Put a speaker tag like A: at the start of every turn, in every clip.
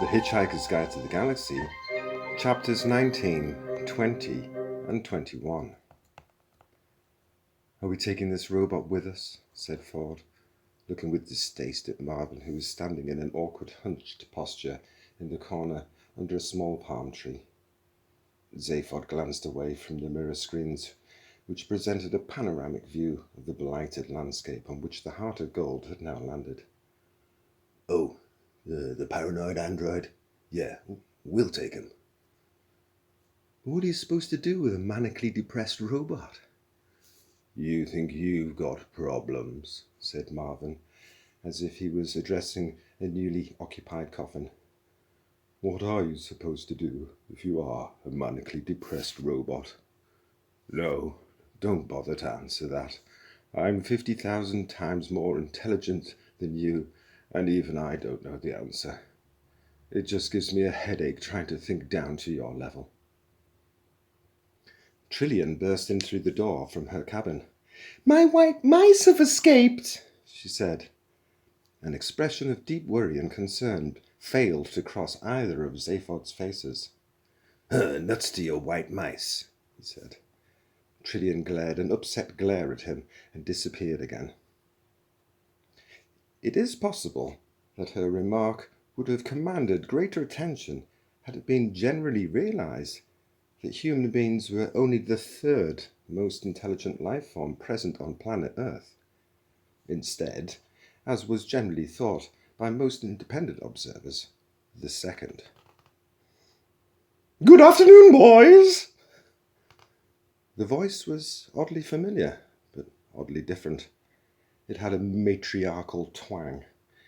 A: The Hitchhiker's Guide to the Galaxy, chapters 19, 20, and 21. "Are we taking this robot with us?" said Ford, looking with distaste at Marvin, who was standing in an awkward hunched posture in the corner under a small palm tree. Zaphod glanced away from the mirror screens, which presented a panoramic view of the blighted landscape on which the Heart of Gold had now landed. "Oh, the paranoid android? Yeah, we'll take him." "What are you supposed to do with a manically depressed robot?" "You think you've got problems," said Marvin, as if he was addressing a newly occupied coffin. "What are you supposed to do if you are a manically depressed robot?" "No, don't bother to answer that. I'm 50,000 times more intelligent than you, and even I don't know the answer. It just gives me a headache trying to think down to your level." Trillian burst in through the door from her cabin. "My white mice have escaped," she said. An expression of deep worry and concern failed to cross either of Zaphod's faces. "Nuts to your white mice," he said. Trillian glared an upset glare at him and disappeared again. It is possible that her remark would have commanded greater attention had it been generally realized that human beings were only the third most intelligent life form present on planet Earth. Instead, as was generally thought by most independent observers, the second. "Good afternoon, boys!" The voice was oddly familiar, but oddly different. It had a matriarchal twang.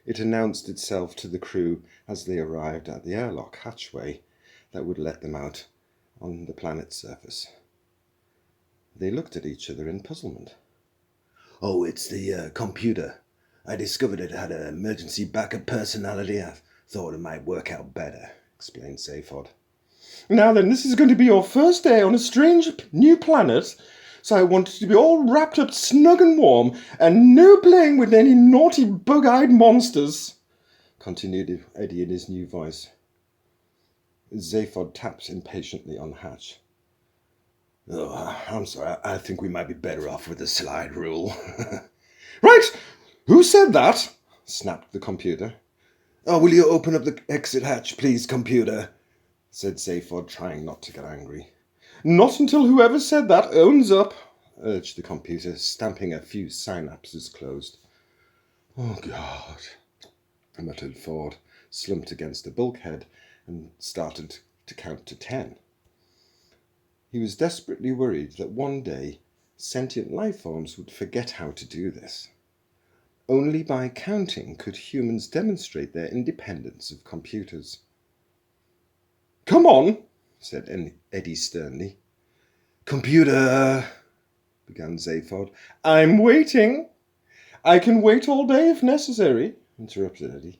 A: It announced itself to the crew as they arrived at the airlock hatchway that would let them out on the planet's surface. They looked at each other in puzzlement. "Oh, it's the computer. I discovered it had an emergency backup personality. I thought it might work out better," explained Zaphod. "Now then, this is going to be your first day on a strange new planet, so I want it to be all wrapped up snug and warm, and no playing with any naughty bug-eyed monsters," continued Eddie in his new voice. Zaphod tapped impatiently on the hatch. "Oh, I'm sorry. I think we might be better off with the slide rule." "Right! Who said that?" snapped the computer. "Oh, will you open up the exit hatch, please, computer?" said Zaphod, trying not to get angry. "Not until whoever said that owns up," urged the computer, stamping a few synapses closed. "Oh, God," muttered Ford, slumped against a bulkhead and started to count to 10. He was desperately worried that one day sentient life forms would forget how to do this. Only by counting could humans demonstrate their independence of computers. "Come on," said Eddie sternly. "Computer," began Zaphod. "I'm waiting." "I can wait all day if necessary," interrupted Eddie.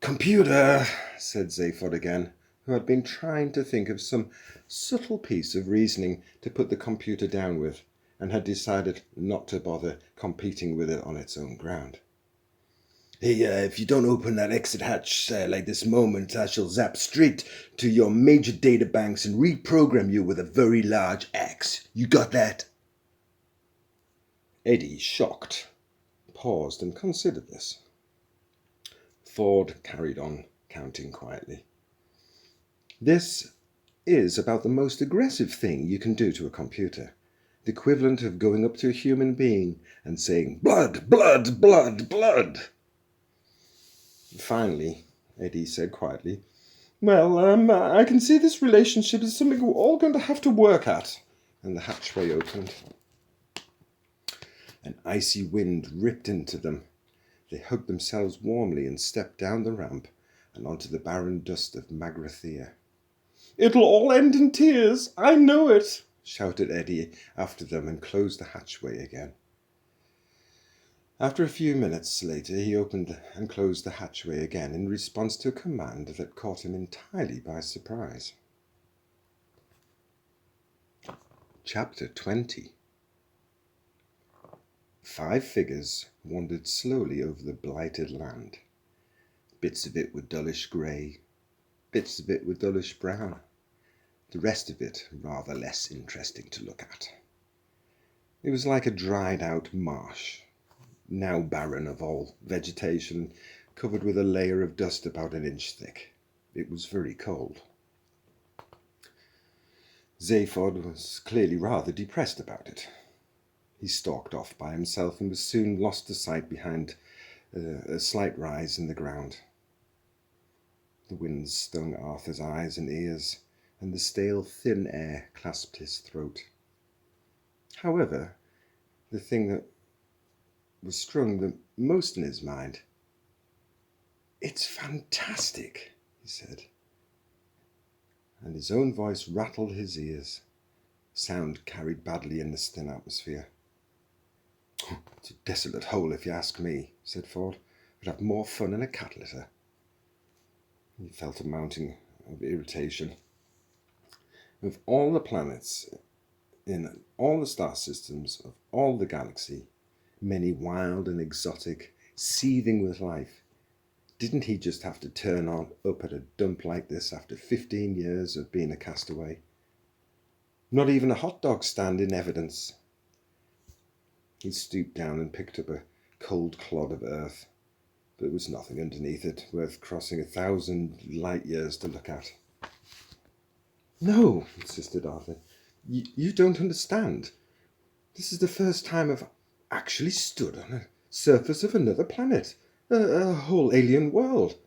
A: "Computer," said Zaphod again, who had been trying to think of some subtle piece of reasoning to put the computer down with, and had decided not to bother competing with it on its own ground. "Hey, if you don't open that exit hatch like this moment, I shall zap straight to your major data banks and reprogram you with a very large axe. You got that?" Eddie, shocked, paused and considered this. Ford carried on, counting quietly. "This is about the most aggressive thing you can do to a computer. The equivalent of going up to a human being and saying, 'Blood, blood, blood, blood.'" Finally, Eddie said quietly, "Well, I can see this relationship is something we're all going to have to work at." And the hatchway opened. An icy wind ripped into them. They hugged themselves warmly and stepped down the ramp and onto the barren dust of Magrathea. "It'll all end in tears, I know it," shouted Eddie after them and closed the hatchway again. After a few minutes later, he opened and closed the hatchway again in response to a command that caught him entirely by surprise. Chapter 20. 5 figures wandered slowly over the blighted land. Bits of it were dullish grey, bits of it were dullish brown, the rest of it rather less interesting to look at. It was like a dried out marsh, now barren of all vegetation, covered with a layer of dust about an inch thick. It was very cold. Zaphod was clearly rather depressed about it. He stalked off by himself and was soon lost to sight behind a slight rise in the ground. The wind stung Arthur's eyes and ears, and the stale, thin air clasped his throat. However, the thing that was strung the most in his mind, "It's fantastic," he said, and his own voice rattled his ears. Sound carried badly in this thin atmosphere. "It's a desolate hole, if you ask me," said Ford. "I'd have more fun in a cat litter." He felt a mounting of irritation. Of all the planets in all the star systems of all the galaxy, many wild and exotic, seething with life, didn't he just have to turn up at a dump like this after 15 years of being a castaway? Not even a hot dog stand in evidence. He stooped down and picked up a cold clod of earth, but there was nothing underneath it worth crossing 1,000 light years to look at. "No," insisted Arthur. You don't understand. This is the first time I've actually stood on the surface of another planet, a whole alien world.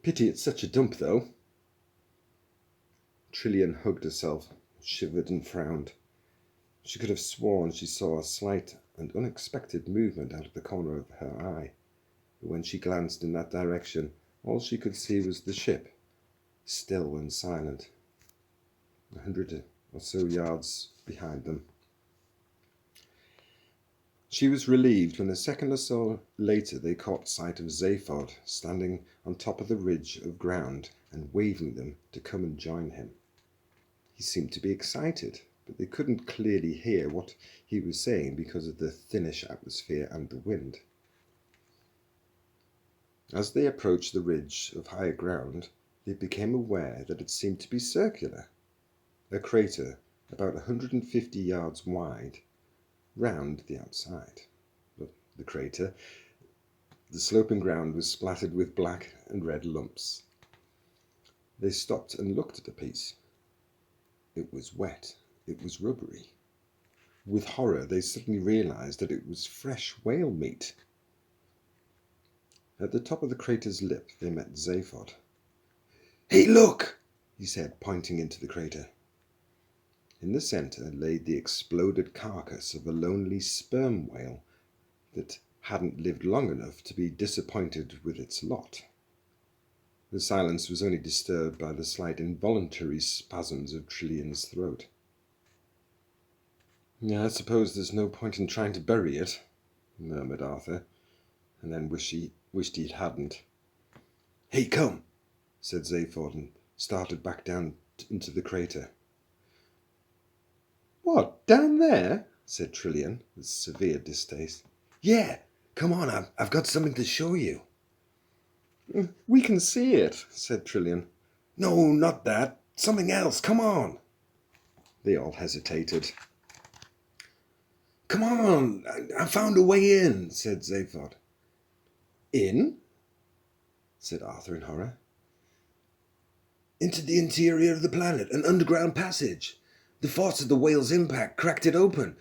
A: Pity it's such a dump, though." Trillian hugged herself, shivered and frowned. She could have sworn she saw a slight and unexpected movement out of the corner of her eye, but when she glanced in that direction, all she could see was the ship, still and silent, 100 or so yards behind them. She was relieved when a second or so later they caught sight of Zaphod standing on top of the ridge of ground and waving them to come and join him. He seemed to be excited, but they couldn't clearly hear what he was saying because of the thinnish atmosphere and the wind. As they approached the ridge of higher ground, they became aware that it seemed to be circular, a crater about 150 yards wide, round the outside. But the crater, the sloping ground was splattered with black and red lumps. They stopped and looked at a piece. It was wet. It was rubbery. With horror, they suddenly realized that it was fresh whale meat. At the top of the crater's lip, they met Zaphod. "Hey, look!" he said, pointing into the crater. In the centre lay the exploded carcass of a lonely sperm whale that hadn't lived long enough to be disappointed with its lot. The silence was only disturbed by the slight involuntary spasms of Trillian's throat. "I suppose there's no point in trying to bury it," murmured Arthur, and then wished he hadn't. "Hey, come," said Zaphod, and started back down into the crater. "What, down there?" said Trillian, with severe distaste. "Yeah, come on, I've got something to show you." "We can see it," said Trillian. "No, not that. Something else. Come on." They all hesitated. "Come on, I found a way in," said Zaphod. "In?" said Arthur in horror. "Into the interior of the planet, an underground passage. The force of the whale's impact cracked it open,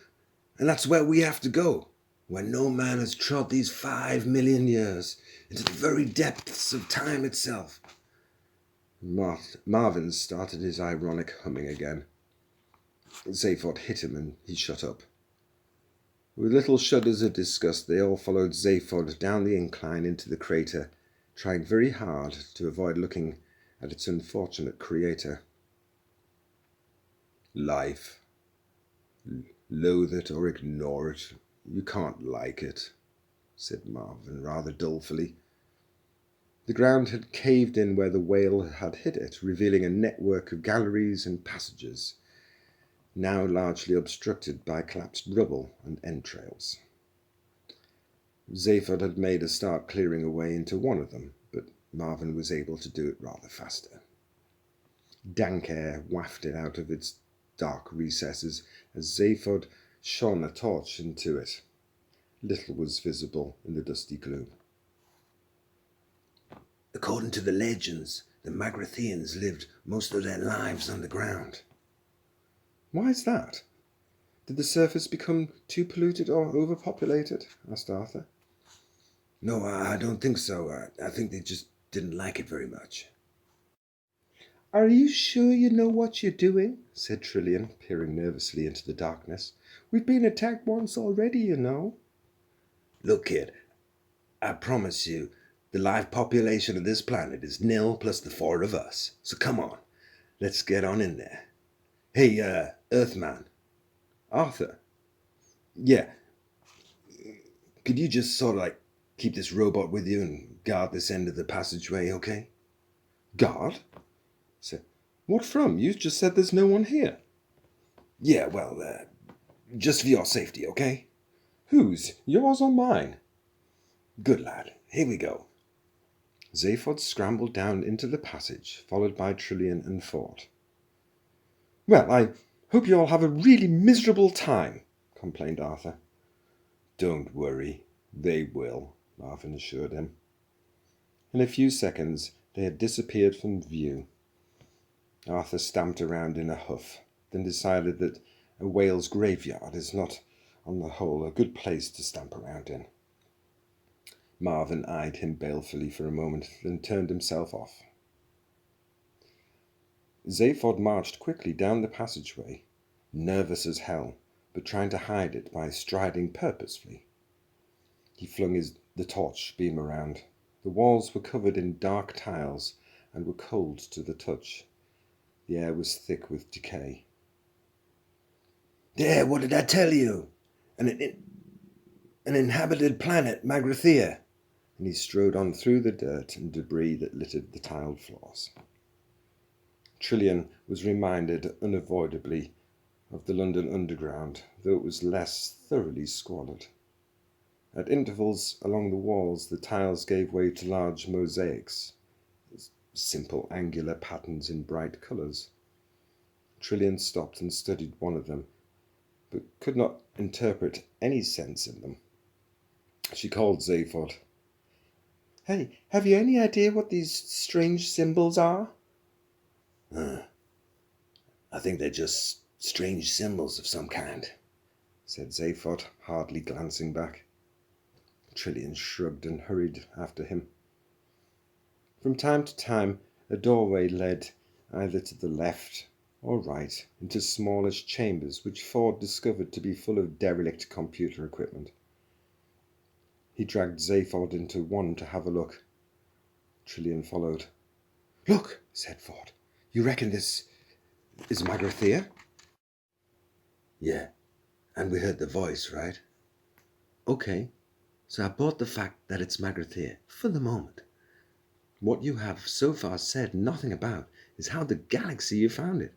A: and that's where we have to go, where no man has trod these 5 million years, into the very depths of time itself." Marvin started his ironic humming again. Zaphod hit him and he shut up. With little shudders of disgust, they all followed Zaphod down the incline into the crater, trying very hard to avoid looking at its unfortunate creator. "Life. Loathe it or ignore it. You can't like it," said Marvin rather dolefully. The ground had caved in where the whale had hit it, revealing a network of galleries and passages, now largely obstructed by collapsed rubble and entrails. Zaphod had made a start clearing away into one of them, but Marvin was able to do it rather faster. Dank air wafted out of its dark recesses as Zaphod shone a torch into it. Little was visible in the dusty gloom. According to the legends, the Magrathians lived most of their lives underground. Why is that? Did the surface become too polluted or overpopulated? Asked Arthur. No, I don't think so. I think they just didn't like it very much. Are you sure you know what you're doing? Said Trillian, peering nervously into the darkness. We've been attacked once already, you know. Look, kid, I promise you, the live population of this planet is nil plus the four of us. So come on, let's get on in there. Hey, Earthman. Arthur. Yeah. Could you just sort of like keep this robot with you and guard this end of the passageway, okay? Guard? So, what from? You just said there's no one here. Yeah, well, just for your safety, okay? Whose? Yours or mine? Good lad. Here we go. Zaphod scrambled down into the passage, followed by Trillian and Ford. Well, I hope you all have a really miserable time, complained Arthur. Don't worry, they will, Marvin assured him. In a few seconds, they had disappeared from view. Arthur stamped around in a huff, then decided that a whale's graveyard is not, on the whole, a good place to stamp around in. Marvin eyed him balefully for a moment, then turned himself off. Zaphod marched quickly down the passageway, nervous as hell, but trying to hide it by striding purposefully. He flung the torch beam around. The walls were covered in dark tiles and were cold to the touch. The air was thick with decay. There, what did I tell you? An inhabited planet, Magrathea. And he strode on through the dirt and debris that littered the tiled floors. Trillian was reminded unavoidably of the London Underground, though it was less thoroughly squalid. At intervals along the walls, the tiles gave way to large mosaics, simple angular patterns in bright colours. Trillian stopped and studied one of them, but could not interpret any sense in them. She called Zaphod. Hey, have you any idea what these strange symbols are? I think they're just strange symbols of some kind, said Zaphod, hardly glancing back. Trillian shrugged and hurried after him. From time to time, a doorway led either to the left or right into smallish chambers which Ford discovered to be full of derelict computer equipment. He dragged Zaphod into one to have a look. Trillian followed. Look, said Ford. You reckon this is Magrathea? Yeah, and we heard the voice, right? Okay, so I bought the fact that it's Magrathea for the moment. What you have so far said nothing about is how the galaxy you found it.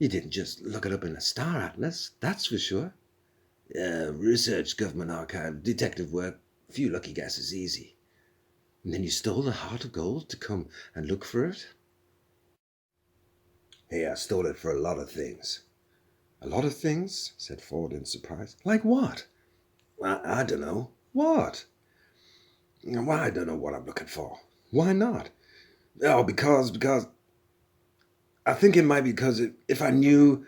A: You didn't just look it up in a star atlas, that's for sure. Research, government archive, detective work, few lucky guesses, easy. And then you stole the heart of gold to come and look for it? Hey, I stole it for a lot of things. A lot of things? Said Ford in surprise. Like what? I don't know. What? Well, I don't know what I'm looking for. Why not? Oh, because I think it might be because if I knew,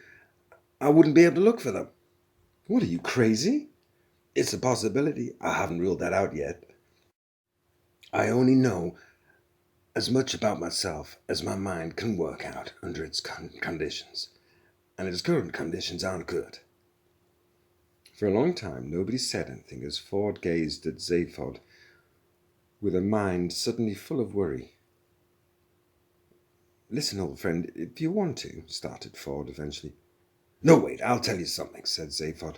A: I wouldn't be able to look for them. What, are you crazy? It's a possibility. I haven't ruled that out yet. I only know as much about myself as my mind can work out under its conditions. And its current conditions aren't good. For a long time, nobody said anything as Ford gazed at Zaphod with a mind suddenly full of worry. Listen, old friend, if you want to, started Ford eventually. No, wait, I'll tell you something, said Zaphod.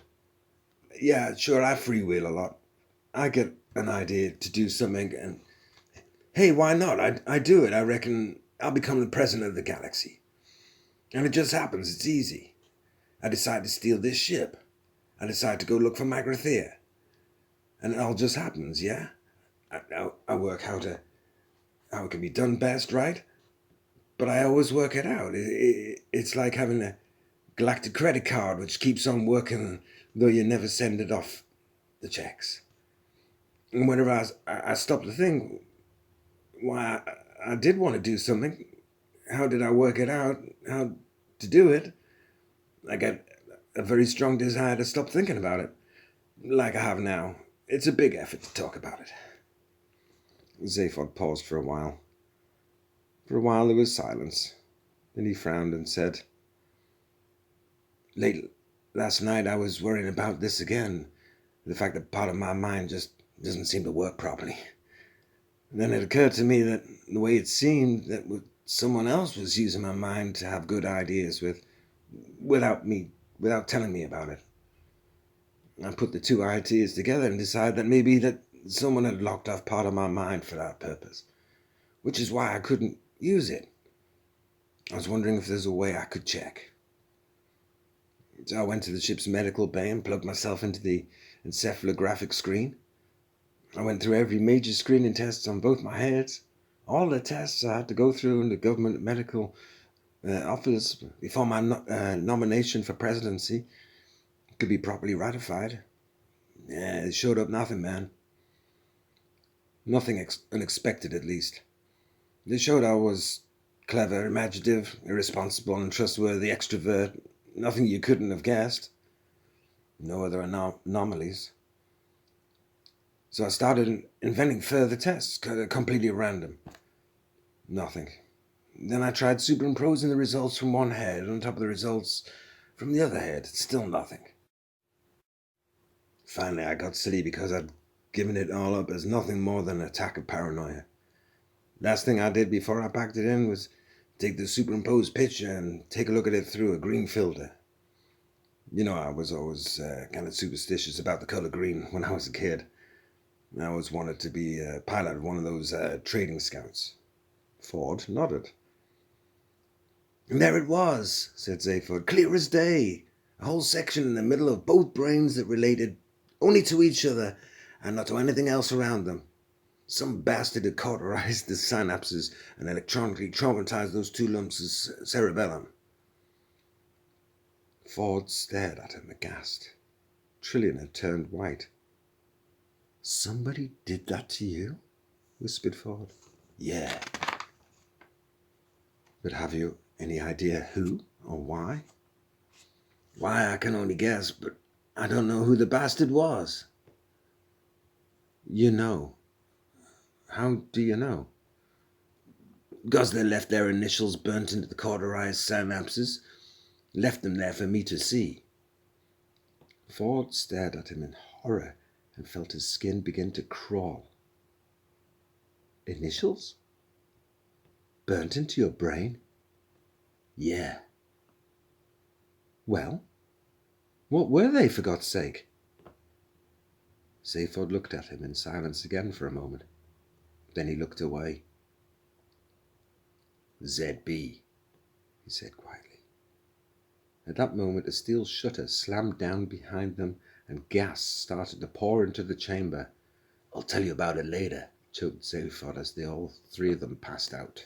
A: Yeah, sure, I freewheel a lot. I get an idea to do something and... Hey, why not? I do it. I reckon I'll become the president of the galaxy. And it just happens. It's easy. I decide to steal this ship. I decide to go look for Magrathea. And it all just happens, yeah? I work how it can be done best, right? But I always work it out. It's like having a galactic credit card which keeps on working though you never send it off the checks. And whenever I stop to think, why I did want to do something, how did I work it out, how to do it, I get a very strong desire to stop thinking about it, like I have now. It's a big effort to talk about it. Zaphod paused for a while. For a while there was silence. Then he frowned and said, Last night I was worrying about this again. The fact that part of my mind just doesn't seem to work properly. And then it occurred to me that the way it seemed that someone else was using my mind to have good ideas without telling me about it. I put the two ideas together and decided that maybe that someone had locked off part of my mind for that purpose, which is why I couldn't use it. I was wondering if there's a way I could check. So I went to the ship's medical bay and plugged myself into the encephalographic screen. I went through every major screening test on both my heads, all the tests I had to go through in the government medical office before my nomination for presidency could be properly ratified. Yeah, it showed up nothing, man. Nothing unexpected, at least. They showed I was clever, imaginative, irresponsible, and trustworthy extrovert. Nothing you couldn't have guessed. No other anomalies. So I started inventing further tests, completely random. Nothing. Then I tried superimposing the results from one head on top of the results from the other head. Still nothing. Finally, I got silly because I'd given it all up as nothing more than an attack of paranoia. Last thing I did before I packed it in was take the superimposed picture and take a look at it through a green filter. You know, I was always kind of superstitious about the color green when I was a kid. I always wanted to be a pilot of one of those trading scouts. Ford nodded. And there it was, said Zaphod, clear as day. A whole section in the middle of both brains that related only to each other and not to anything else around them. Some bastard had cauterized the synapses and electronically traumatized those two lumps of cerebellum. Ford stared at him aghast. Trillian had turned white. Somebody did that to you? Whispered Ford. Yeah. But have you any idea who or why? Why, I can only guess, but I don't know who the bastard was. You know. How do you know? Because they left their initials burnt into the cauterized synapses. Left them there for me to see. Ford stared at him in horror and felt his skin begin to crawl. Initials? Burnt into your brain? Yeah. Well, what were they, for God's sake? Zaphod looked at him in silence again for a moment. Then he looked away. ZB, he said quietly. At that moment, a steel shutter slammed down behind them and gas started to pour into the chamber. I'll tell you about it later, choked Zaphod as all three of them passed out.